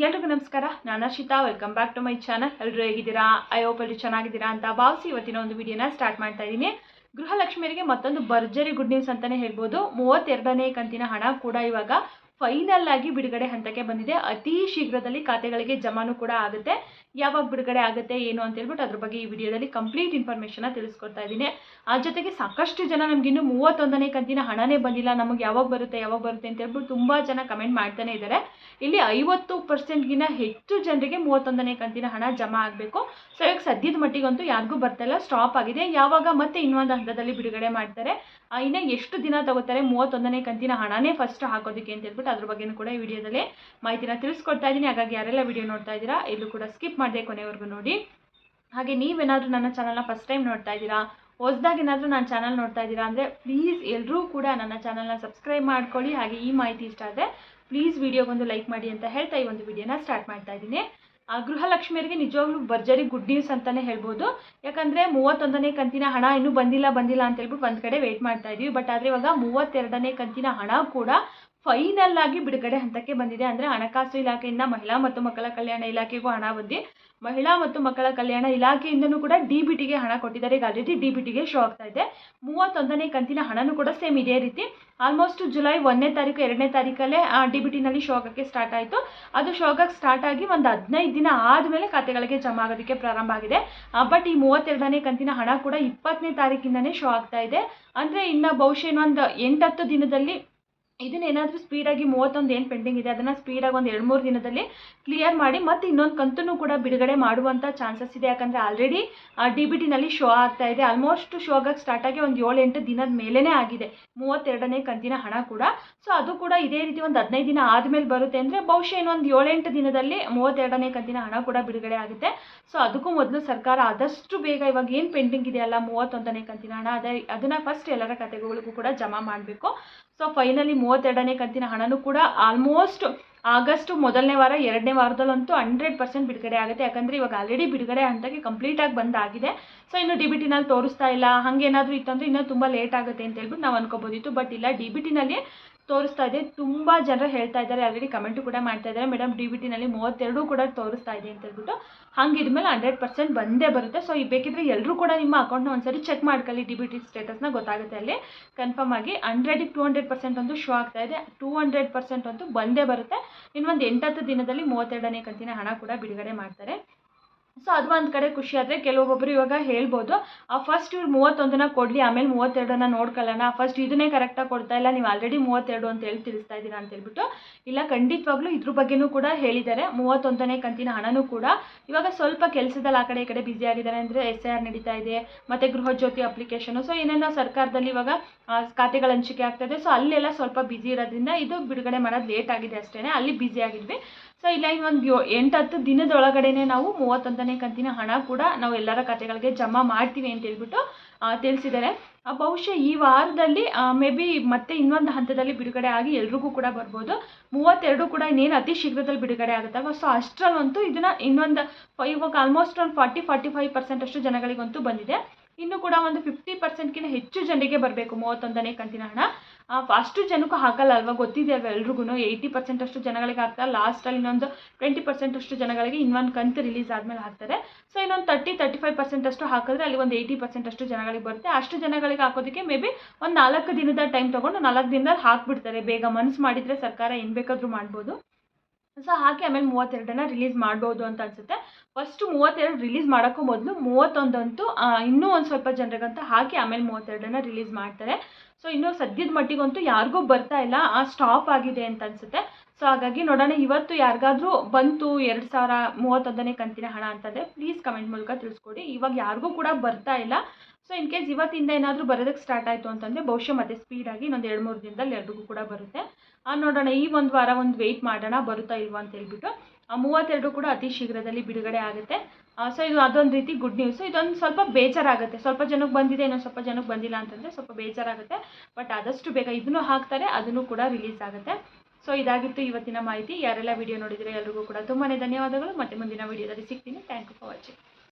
ಎಲ್ರಿಗೂ ನಮಸ್ಕಾರ. ನಾನು Harshita. Welcome back to my channel. ಎಲ್ಲರೂ ಹೇಗಿದ್ದೀರಾ? ಐ ಹೋಪ್ ಎಲ್ಲರೂ ಚೆನ್ನಾಗಿದ್ದೀರಾ ಅಂತ ಭಾವಿಸಿ ಇವತ್ತಿನ ಒಂದು ವಿಡಿಯೋನ ಸ್ಟಾರ್ಟ್ ಮಾಡ್ತಾ ಇದ್ದೀನಿ. ಗೃಹಲಕ್ಷ್ಮಿಯರಿಗೆ ಮತ್ತೊಂದು ಭರ್ಜರಿ ಗುಡ್ ನ್ಯೂಸ್ ಅಂತಾನೆ ಹೇಳ್ಬೋದು. 32ನೇ ಕಂತಿನ ಹಣ ಕೂಡ ಇವಾಗ ಫೈನಲ್ ಆಗಿ ಬಿಡುಗಡೆ ಹಂತಕ್ಕೆ ಬಂದಿದೆ. ಅತಿ ಶೀಘ್ರದಲ್ಲಿ ಖಾತೆಗಳಿಗೆ ಜಮಾನು ಕೂಡ ಆಗುತ್ತೆ. ಯಾವಾಗ ಬಿಡುಗಡೆ ಆಗುತ್ತೆ ಏನು ಅಂತ ಹೇಳ್ಬಿಟ್ಟು ಅದ್ರ ಬಗ್ಗೆ ಈ ವಿಡಿಯೋದಲ್ಲಿ ಕಂಪ್ಲೀಟ್ ಇನ್ಫಾರ್ಮೇಷನ್ ತಿಳಿಸ್ಕೊಡ್ತಾ ಇದ್ದೀನಿ. ಆ ಜೊತೆಗೆ ಸಾಕಷ್ಟು ಜನ ನಮ್ಗೆ ಇನ್ನು 31ನೇ ಕಂತಿನ ಹಣನೇ ಬಂದಿಲ್ಲ, ನಮಗೆ ಯಾವಾಗ ಬರುತ್ತೆ ಅಂತ ಹೇಳ್ಬಿಟ್ಟು ತುಂಬಾ ಜನ ಕಮೆಂಟ್ ಮಾಡ್ತಾನೆ ಇದ್ದಾರೆ. ಇಲ್ಲಿ 50%ಗಿನ ಹೆಚ್ಚು ಜನರಿಗೆ 31ನೇ ಕಂತಿನ ಹಣ ಜಮಾ ಆಗಬೇಕು. ಸೊ ಇವಾಗ ಸದ್ಯದ ಮಟ್ಟಿಗಂತೂ ಯಾರಿಗೂ ಬರ್ತಾ ಇಲ್ಲ, ಸ್ಟಾಪ್ ಆಗಿದೆ. ಯಾವಾಗ ಮತ್ತೆ ಇನ್ನೊಂದು ಹಂತದಲ್ಲಿ ಬಿಡುಗಡೆ ಮಾಡ್ತಾರೆ, ಇನ್ನು ಎಷ್ಟು ದಿನ ತಗೋತಾರೆ 31ನೇ ಕಂತಿನ ಹಣನೇ ಫಸ್ಟ್ ಹಾಕೋದಕ್ಕೆ ಅಂತ ಹೇಳ್ಬಿಟ್ಟು ಅದ್ರ ಬಗ್ಗೆನೂ ಕೂಡ ಈ ವಿಡಿಯೋದಲ್ಲಿ ಮಾಹಿತಿನ ತಿಳಿಸ್ಕೊಡ್ತಾ ಇದ್ದೀನಿ. ಹಾಗಾಗಿ ಯಾರೆಲ್ಲ ವಿಡಿಯೋ ನೋಡ್ತಾ ಇದ್ದೀರಾ ಎಲ್ಲೂ ಕೂಡ ಸ್ಕಿಪ್ ಮಾಡದೆ ಕೊನೆವರೆಗೂ ನೋಡಿ. ಹಾಗೆ ನೀವೇನಾದರೂ ನನ್ನ ಚಾನಲ್ನ ಫಸ್ಟ್ ಟೈಮ್ ನೋಡ್ತಾ ಇದ್ದೀರಾ, ಹೊಸದಾಗಿ ಏನಾದರೂ ನನ್ನ ಚಾನಲ್ ನೋಡ್ತಾ ಇದ್ದೀರಾ ಅಂದರೆ ಪ್ಲೀಸ್ ಎಲ್ಲರೂ ಕೂಡ ನನ್ನ ಚಾನಲ್ನ ಸಬ್ಸ್ಕ್ರೈಬ್ ಮಾಡ್ಕೊಳ್ಳಿ. ಹಾಗೆ ಈ ಮಾಹಿತಿ ಇಷ್ಟ ಆದರೆ ಪ್ಲೀಸ್ ವಿಡಿಯೋಗೊಂದು ಲೈಕ್ ಮಾಡಿ ಅಂತ ಹೇಳ್ತಾ ಈ ಒಂದು ವಿಡಿಯೋನ ಸ್ಟಾರ್ಟ್ ಮಾಡ್ತಾ ಇದ್ದೀನಿ. ಗೃಹಲಕ್ಷ್ಮಿಯರಿಗೆ ನಿಜವಾಗ್ಲೂ ಭರ್ಜರಿ ಗುಡ್ ನ್ಯೂಸ್ ಅಂತಲೇ ಹೇಳ್ಬೋದು. ಯಾಕಂದರೆ 31ನೇ ಕಂತಿನ ಹಣ ಇನ್ನೂ ಬಂದಿಲ್ಲ ಅಂತ ಹೇಳ್ಬಿಟ್ಟು ಒಂದು ಕಡೆ ವೆಯ್ಟ್ ಮಾಡ್ತಾ ಇದ್ದೀವಿ. ಬಟ್ ಆದರೆ ಇವಾಗ 32ನೇ ಕಂತಿನ ಹಣ ಕೂಡ ಫೈನಲ್ ಆಗಿ ಬಿಡುಗಡೆ ಹಂತಕ್ಕೆ ಬಂದಿದೆ. ಅಂದರೆ ಹಣಕಾಸು ಇಲಾಖೆಯಿಂದ ಮಹಿಳಾ ಮತ್ತು ಮಕ್ಕಳ ಕಲ್ಯಾಣ ಇಲಾಖೆಗೂ ಹಣ ಬಂದು ಮಹಿಳಾ ಮತ್ತು ಮಕ್ಕಳ ಕಲ್ಯಾಣ ಇಲಾಖೆಯಿಂದನೂ ಕೂಡ DBTಗೆ ಹಣ ಕೊಟ್ಟಿದ್ದಾರೆ. ಈಗ ಆಲ್ರೆಡಿ DBTಗೆ ಶೋ ಆಗ್ತಾ ಇದೆ. 31ನೇ ಕಂತಿನ ಹಣನೂ ಕೂಡ ಸೇಮ್ ಇದೇ ರೀತಿ ಆಲ್ಮೋಸ್ಟ್ ಜುಲೈ 1ನೇ ತಾರೀಕು 2ನೇ ತಾರೀಕಲ್ಲೇ DBTನಲ್ಲಿ ಶೋ ಆಗೋಕ್ಕೆ ಸ್ಟಾರ್ಟ್ ಆಯಿತು. ಅದು ಶೋ ಆಗೋಕ್ಕೆ ಸ್ಟಾರ್ಟ್ ಆಗಿ ಒಂದು 15 ದಿನ ಆದಮೇಲೆ ಖಾತೆಗಳಿಗೆ ಜಮಾ ಆಗೋದಕ್ಕೆ ಪ್ರಾರಂಭ ಆಗಿದೆ. ಬಟ್ ಈ 32ನೇ ಕಂತಿನ ಹಣ ಕೂಡ 20ನೇ ತಾರೀಕಿಂದನೇ ಶೋ ಆಗ್ತಾ ಇದೆ. ಅಂದರೆ ಇನ್ನು ಬಹುಶಃ ಇನ್ನೊಂದು 8-10 ದಿನದಲ್ಲಿ ಇದನ್ನೇನಾದರೂ ಸ್ಪೀಡಾಗಿ 31 ಏನು ಪೆಂಡಿಂಗ್ ಇದೆ ಅದನ್ನು ಸ್ಪೀಡಾಗಿ ಒಂದು 2-3 ದಿನದಲ್ಲಿ ಕ್ಲಿಯರ್ ಮಾಡಿ ಮತ್ತು ಇನ್ನೊಂದು ಕಂತನ್ನು ಕೂಡ ಬಿಡುಗಡೆ ಮಾಡುವಂಥ ಚಾನ್ಸಸ್ ಇದೆ. ಯಾಕಂದರೆ ಆಲ್ರೆಡಿ DBTನಲ್ಲಿ ಶೋ ಆಗ್ತಾ ಇದೆ. ಆಲ್ಮೋಸ್ಟ್ ಶೋ ಆಗೋಕ್ಕೆ ಸ್ಟಾರ್ಟ್ ಆಗಿ ಒಂದು 7-8 ದಿನದ ಮೇಲೇ ಆಗಿದೆ 32ನೇ ಕಂತಿನ ಹಣ ಕೂಡ. ಸೊ ಅದು ಕೂಡ ಇದೇ ರೀತಿ ಒಂದು 15 ದಿನ ಆದಮೇಲೆ ಬರುತ್ತೆ. ಅಂದರೆ ಬಹುಶಃ ಇನ್ನೊಂದು 7-8 ದಿನದಲ್ಲಿ 32ನೇ ಕಂತಿನ ಹಣ ಕೂಡ ಬಿಡುಗಡೆ ಆಗುತ್ತೆ. ಸೊ ಅದಕ್ಕೂ ಮೊದಲು ಸರ್ಕಾರ ಆದಷ್ಟು ಬೇಗ ಇವಾಗ ಏನು ಪೆಂಡಿಂಗ್ ಇದೆಯಲ್ಲ 31ನೇ ಕಂತಿನ ಹಣ ಅದನ್ನು ಫಸ್ಟ್ ಎಲ್ಲರ ಖಾತೆಗಳಿಗೂ ಕೂಡ ಜಮಾ ಮಾಡಬೇಕು. ಸೊ ಫೈನಲಿ 32ನೇ ಕಂತಿನ ಹಣನೂ ಕೂಡ ಆಲ್ಮೋಸ್ಟ್ ಆಗಸ್ಟ್ ಮೊದಲನೇ ವಾರ 2ನೇ ವಾರದಲ್ಲಂತೂ 100% ಬಿಡುಗಡೆ ಆಗುತ್ತೆ. ಯಾಕಂದರೆ ಇವಾಗ ಆಲ್ರೆಡಿ ಬಿಡುಗಡೆ ಹಂತಕ್ಕೆ ಕಂಪ್ಲೀಟಾಗಿ ಬಂದಾಗಿದೆ. ಸೊ ಇನ್ನು DBTನಲ್ಲಿ ತೋರಿಸ್ತಾ ಇಲ್ಲ, ಹಾಗೇನಾದರೂ ಇತ್ತಂದರೆ ಇನ್ನೂ ತುಂಬ ಲೇಟ್ ಆಗುತ್ತೆ ಅಂತ ಹೇಳ್ಬಿಟ್ಟು ನಾವು ಅನ್ಕೋಬೋದಿತ್ತು. ಬಟ್ ಇಲ್ಲ, DBTನಲ್ಲಿ ತೋರಿಸ್ತಾ ಇದೆ. ತುಂಬ ಜನರು ಹೇಳ್ತಾ ಇದ್ದಾರೆ, ಆಲ್ರೆಡಿ ಕಮೆಂಟು ಕೂಡ ಮಾಡ್ತಾ ಇದ್ದಾರೆ, ಮೇಡಮ್ DBTನಲ್ಲಿ 32 ಕೂಡ ತೋರಿಸ್ತಾ ಇದೆ ಅಂತ ಹೇಳ್ಬಿಟ್ಟು. ಹಂಗಿದ್ಮೇಲೆ 100% ಬಂದೇ ಬರುತ್ತೆ. ಸೊ ಈ ಬೇಕಿದ್ರೆ ಎಲ್ಲರೂ ಕೂಡ ನಿಮ್ಮ ಅಕೌಂಟ್ನ ಒಂದ್ಸರಿ ಚೆಕ್ ಮಾಡ್ಕೊಳ್ಳಿ, DBT ಸ್ಟೇಟಸ್ನ ಗೊತ್ತಾಗುತ್ತೆ ಅಲ್ಲಿ ಕನ್ಫರ್ಮ್ ಆಗಿ. 100ಕ್ಕೆ 200% ಅಂತೂ ಶೋ ಆಗ್ತಾ ಇದೆ, 200% ಅಂತೂ ಬಂದೇ ಬರುತ್ತೆ. ಇನ್ನೊಂದು 8-10 ದಿನದಲ್ಲಿ 32ನೇ ಕಂತಿನ ಹಣ ಕೂಡ ಬಿಡುಗಡೆ ಮಾಡ್ತಾರೆ. ಸೊ ಅದು ಒಂದು ಕಡೆ ಖುಷಿ. ಆದರೆ ಕೆಲವೊಬ್ಬರು ಇವಾಗ ಹೇಳ್ಬೋದು, ಫಸ್ಟ್ ಇವ್ರು 31ನ ಕೊಡಲಿ, ಆಮೇಲೆ 32ನ ನೋಡ್ಕೊಳ್ಳೋಣ, ಫಸ್ಟ್ ಇದನ್ನೇ ಕರೆಕ್ಟಾಗಿ ಕೊಡ್ತಾ ಇಲ್ಲ, ನೀವು ಆಲ್ರೆಡಿ 32 ಅಂತ ಹೇಳಿ ತಿಳಿಸ್ತಾ ಇದ್ದೀರಾ ಅಂತ ಹೇಳ್ಬಿಟ್ಟು. ಇಲ್ಲ, ಖಂಡಿತವಾಗ್ಲೂ ಇದ್ರ ಬಗ್ಗೆನೂ ಕೂಡ ಹೇಳಿದ್ದಾರೆ. 31ನೇ ಕಂತಿನ ಹಣನೂ ಕೂಡ ಇವಾಗ ಸ್ವಲ್ಪ ಕೆಲಸದಲ್ಲಿ ಆ ಕಡೆ ಈ ಕಡೆ ಬ್ಯುಸಿ ಆಗಿದ್ದಾರೆ. ಅಂದರೆ SIR ನಡೀತಾ ಇದೆ, ಮತ್ತು ಗೃಹ ಜ್ಯೋತಿ ಅಪ್ಲಿಕೇಶನು, ಸೊ ಏನೇನೋ ಸರ್ಕಾರದಲ್ಲಿ ಇವಾಗ ಖಾತೆಗಳ ಹಂಚಿಕೆ ಆಗ್ತಾಯಿದೆ. ಸೊ ಅಲ್ಲೆಲ್ಲ ಸ್ವಲ್ಪ ಬ್ಯುಸಿ ಇರೋದ್ರಿಂದ ಇದು ಬಿಡುಗಡೆ ಮಾಡೋದು ಲೇಟ್ ಆಗಿದೆ ಅಷ್ಟೇ, ಅಲ್ಲಿ ಬ್ಯುಸಿ ಆಗಿದ್ವಿ. ಸೊ ಇಲ್ಲ, ಇನ್ನೊಂದು 8-10 ದಿನದೊಳಗಡೆನೆ ನಾವು 31ನೇ ಕಂತಿನ ಹಣ ಕೂಡ ನಾವು ಎಲ್ಲರ ಖಾತೆಗಳಿಗೆ ಜಮಾ ಮಾಡ್ತೀವಿ ಅಂತ ಹೇಳ್ಬಿಟ್ಟು ತಿಳಿಸಿದ್ದಾರೆ. ಬಹುಶಃ ಈ ವಾರದಲ್ಲಿ ಮೇ ಬಿ ಮತ್ತೆ ಇನ್ನೊಂದು ಹಂತದಲ್ಲಿ ಬಿಡುಗಡೆ ಆಗಿ ಎಲ್ರಿಗೂ ಕೂಡ ಬರ್ಬೋದು. 32 ಕೂಡ ಇನ್ನೇನು ಅತಿ ಶೀಘ್ರದಲ್ಲಿ ಬಿಡುಗಡೆ ಆಗುತ್ತಲ್ವ. ಸೊ ಅಷ್ಟರಲ್ಲಂತೂ ಇದನ್ನು ಇನ್ನೊಂದು ಇವಾಗ ಆಲ್ಮೋಸ್ಟ್ ಒಂದು 40-45% ಅಷ್ಟು ಜನಗಳಿಗಂತೂ ಬಂದಿದೆ. ಇನ್ನು ಕೂಡ ಒಂದು 50%ಗಿಂತ ಹೆಚ್ಚು ಜನರಿಗೆ ಬರಬೇಕು 31ನೇ ಕಂತಿನ ಹಣ. ಅಷ್ಟು ಜನಕ್ಕೂ ಹಾಕಲ್ಲ ಅಲ್ವಾ, ಗೊತ್ತಿದೆ ಅಲ್ವಾ ಎಲ್ರಿಗೂ. 80% ಅಷ್ಟು ಜನಗಳಿಗೆ ಹಾಕ್ತಾರೆ, ಲಾಸ್ಟಲ್ಲಿ ಇನ್ನೊಂದು 20% ಅಷ್ಟು ಜನಗಳಿಗೆ ಇನ್ನೊಂದು ಕಂತು ರಿಲೀಸ್ ಆದಮೇಲೆ ಹಾಕ್ತಾರೆ. ಸೊ ಇನ್ನೊಂದು 30-35% ಅಷ್ಟು ಹಾಕಿದ್ರೆ ಅಲ್ಲಿ ಒಂದು 80% ಅಷ್ಟು ಜನಗಳಿಗೆ ಬರುತ್ತೆ. ಅಷ್ಟು ಜನಗಳಿಗೆ ಹಾಕೋದಕ್ಕೆ ಮೇ ಬಿ ಒಂದು 4 ದಿನದ ಟೈಮ್ ತೊಗೊಂಡು 4 ದಿನದಲ್ಲಿ ಹಾಕ್ಬಿಡ್ತಾರೆ. ಬೇಗ ಮನಸ್ಸು ಮಾಡಿದರೆ ಸರ್ಕಾರ ಏನು ಬೇಕಾದರೂ ಮಾಡ್ಬೋದು. ಸೊ ಹಾಕಿ ಆಮೇಲೆ 32ನ ರಿಲೀಸ್ ಮಾಡ್ಬೋದು ಅಂತ ಅನಿಸುತ್ತೆ. ಫಸ್ಟು 32 ರಿಲೀಸ್ ಮಾಡೋಕ್ಕೂ ಮೊದಲು 31 ಅಂತೂ ಇನ್ನೂ ಒಂದು ಸ್ವಲ್ಪ ಜನರಿಗಂತೂ ಹಾಕಿ ಆಮೇಲೆ 32ನ ರಿಲೀಸ್ ಮಾಡ್ತಾರೆ. ಸೊ ಇನ್ನೂ ಸದ್ಯದ ಮಟ್ಟಿಗಂತೂ ಯಾರಿಗೂ ಬರ್ತಾ ಇಲ್ಲ, ಸ್ಟಾಪ್ ಆಗಿದೆ ಅಂತ ಅನಿಸುತ್ತೆ. ಸೊ ಹಾಗಾಗಿ ನೋಡೋಣ, ಇವತ್ತು ಯಾರಿಗಾದ್ರೂ ಬಂತು 2031ನೇ ಕಂತಿನ ಹಣ ಅಂತಂದರೆ ಪ್ಲೀಸ್ ಕಮೆಂಟ್ ಮೂಲಕ ತಿಳಿಸ್ಕೊಡಿ. ಇವಾಗ ಯಾರಿಗೂ ಕೂಡ ಬರ್ತಾ ಇಲ್ಲ. ಸೊ ಇನ್ ಕೇಸ್ ಇವತ್ತಿಂದ ಏನಾದರೂ ಬರೋದಕ್ಕೆ ಸ್ಟಾರ್ಟ್ ಆಯಿತು ಅಂತಂದರೆ ಬಹುಶಃ ಮತ್ತೆ ಸ್ಪೀಡಾಗಿ ಇನ್ನೊಂದು 2-3 ದಿನದಲ್ಲಿ ಎಲ್ರಿಗೂ ಕೂಡ ಬರುತ್ತೆ. ನೋಡೋಣ, ಈ ಒಂದು ವಾರ ಒಂದು ವೆಯ್ಟ್ ಮಾಡೋಣ ಬರುತ್ತಾ ಇಲ್ವಾ ಅಂತ ಹೇಳ್ಬಿಟ್ಟು. 32 ಕೂಡ ಅತಿ ಶೀಘ್ರದಲ್ಲಿ ಬಿಡುಗಡೆ ಆಗುತ್ತೆ. ಸೊ ಇದು ಅದೊಂದು ರೀತಿ ಗುಡ್ ನ್ಯೂಸು. ಇದೊಂದು ಸ್ವಲ್ಪ ಬೇಜಾರಾಗುತ್ತೆ, ಸ್ವಲ್ಪ ಜನಕ್ಕೆ ಬಂದಿದೆ, ಇನ್ನೊಂದು ಸ್ವಲ್ಪ ಜನಕ್ಕೆ ಬಂದಿಲ್ಲ ಅಂತಂದರೆ ಸ್ವಲ್ಪ ಬೇಜಾರಾಗುತ್ತೆ. ಬಟ್ ಆದಷ್ಟು ಬೇಗ ಇದನ್ನು ಹಾಕ್ತಾರೆ, ಅದನ್ನು ಕೂಡ ರಿಲೀಸ್ ಆಗುತ್ತೆ. ಸೊ ಇದಾಗಿತ್ತು ಇವತ್ತಿನ ಮಾಹಿತಿ. ಯಾರೆಲ್ಲ ವಿಡಿಯೋ ನೋಡಿದರೆ ಎಲ್ರಿಗೂ ಕೂಡ ತುಂಬಾ ಧನ್ಯವಾದಗಳು. ಮತ್ತೆ ಮುಂದಿನ ವಿಡಿಯೋದಲ್ಲಿ ಸಿಗ್ತೀನಿ. Thank you for watching.